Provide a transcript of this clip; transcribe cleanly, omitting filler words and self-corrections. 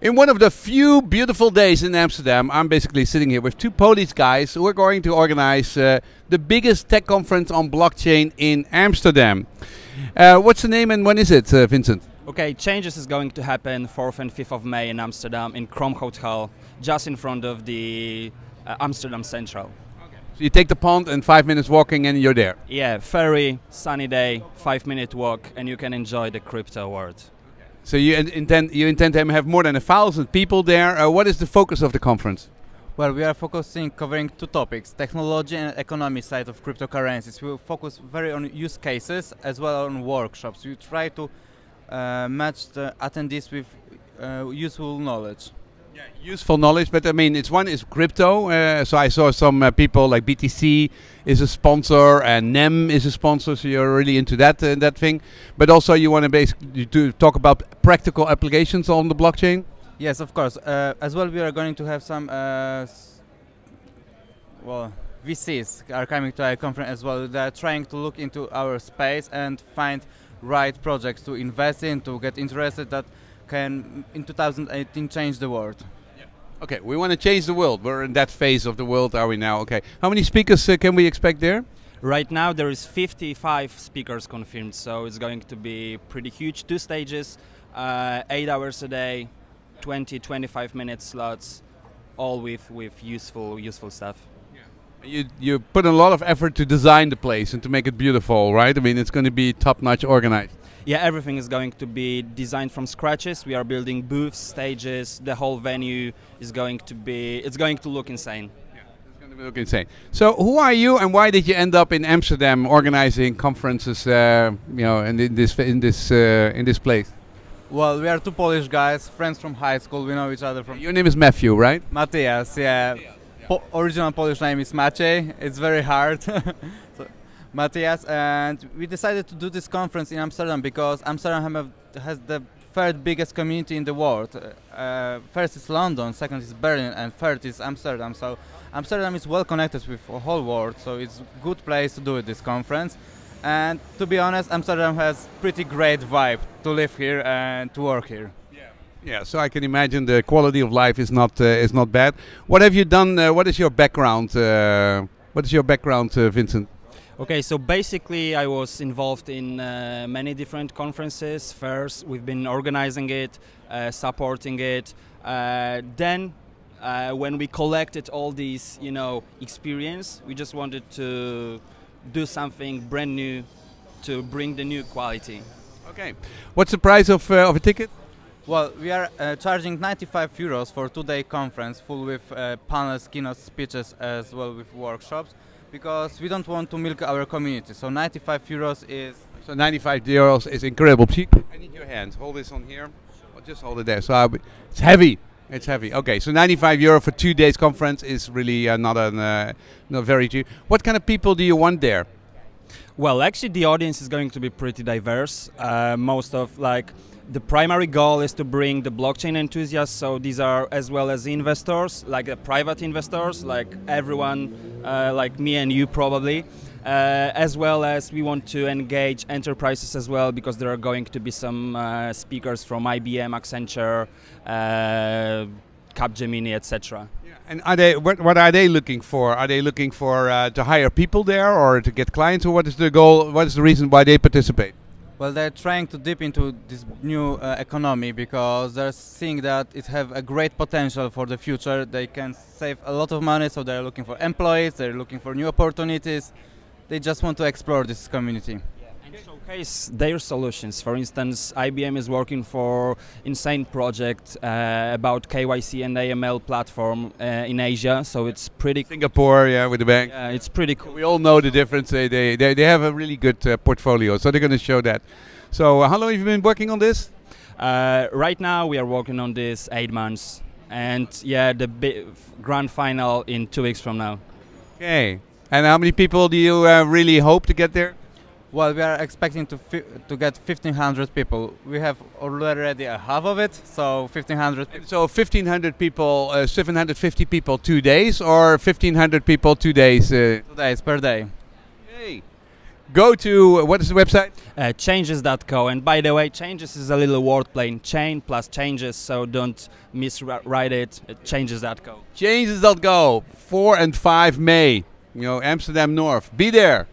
In one of the few beautiful days in Amsterdam, I'm basically sitting here with two Polish guys who are going to organize the biggest tech conference on blockchain in Amsterdam. What's the name and when is it, Vincent? Okay, Changes is going to happen 4th and 5th of May in Amsterdam in Krom Hotel, just in front of the Amsterdam Central. So you take the pond and 5 minutes walking and you're there. Yeah, very sunny day, 5-minute walk, and you can enjoy the crypto world. So you intend to have more than 1,000 people there. What is the focus of the conference? Well, we are covering two topics: technology and economy side of cryptocurrencies. We will focus very on use cases as well on workshops. We try to match the attendees with useful knowledge. Yeah, useful knowledge, but I mean, one is crypto. So I saw some people like BTC is a sponsor and NEM is a sponsor. So you're really into that thing. But also you want to basically talk about practical applications on the blockchain. Yes, of course. As well, we are going to have some VCs are coming to our conference as well. They are trying to look into our space and find right projects to invest in, to get interested that can in 2018 change the world. Yeah. Okay, we want to change the world. We're in that phase of the world, are we now? Okay, how many speakers can we expect there? Right now there is 55 speakers confirmed, so it's going to be pretty huge. 2 stages, 8 hours a day, 20-25 minute slots, all with useful stuff. You put a lot of effort to design the place and to make it beautiful, right? I mean, it's going to be top-notch organized. Yeah, everything is going to be designed from scratches. We are building booths, stages. The whole venue is going to look insane. Yeah, it's going to look insane. So, who are you, and why did you end up in Amsterdam organizing conferences? In this place. Well, we are two Polish guys, friends from high school. We know each other from. Your name is Matthew, right? Matthias, yeah. Original Polish name is Maciej. It's very hard. So, Matthias, and we decided to do this conference in Amsterdam because Amsterdam has the third biggest community in the world. First is London, second is Berlin, and third is Amsterdam. So Amsterdam is well connected with the whole world, so it's a good place to do this conference. And to be honest, Amsterdam has pretty great vibe to live here and to work here. Yeah, so I can imagine the quality of life is not bad. What have you done? What is your background? Vincent? Okay, so basically I was involved in many different conferences. First, we've been organizing it, supporting it. Then, when we collected all these, experience, we just wanted to do something brand new to bring the new quality. Okay, what's the price of a ticket? Well, we are charging 95 euros for 2-day conference, full with panels, keynote speeches, as well with workshops, because we don't want to milk our community. So 95 euros is... So 95 euros is incredible. I need your hand. Hold this on here. I'll just hold it there. So it's heavy. It's heavy. Okay, so 95 euro for 2 days conference is really not very cheap. What kind of people do you want there? Well, actually, the audience is going to be pretty diverse. The primary goal is to bring the blockchain enthusiasts, so these are as well as investors, like private investors, like everyone, like me and you probably, as well as we want to engage enterprises as well, because there are going to be some speakers from IBM, Accenture, Capgemini, etc. Yeah. And what are they looking for? Are they looking for to hire people there or to get clients, or what is the goal? What is the reason why they participate? Well, they're trying to dip into this new economy because they're seeing that it have a great potential for the future. They can save a lot of money, so they're looking for employees, they're looking for new opportunities. They just want to explore this community. And showcase their solutions. For instance, IBM is working for insane project about KYC and AML platform in Asia, so it's pretty... Singapore, yeah, with the bank. Yeah, it's pretty cool. We all know the difference. They have a really good portfolio, so they're going to show that. So how long have you been working on this? Right now we are working on this 8 months, and yeah, the grand final in 2 weeks from now. Okay, and how many people do you really hope to get there? Well, we are expecting to get 1,500 people. We have already a half of it, so 1,500 people. So 1,500 people, 750 people 2 days, or 1,500 people 2 days? 2 days per day. Hey, Go to, what is the website? Changes.co. And by the way, changes is a little wordplay in chain plus changes, so don't miswrite it. Changes.co. Changes.go, 4 and 5 May. You know, Amsterdam North. Be there.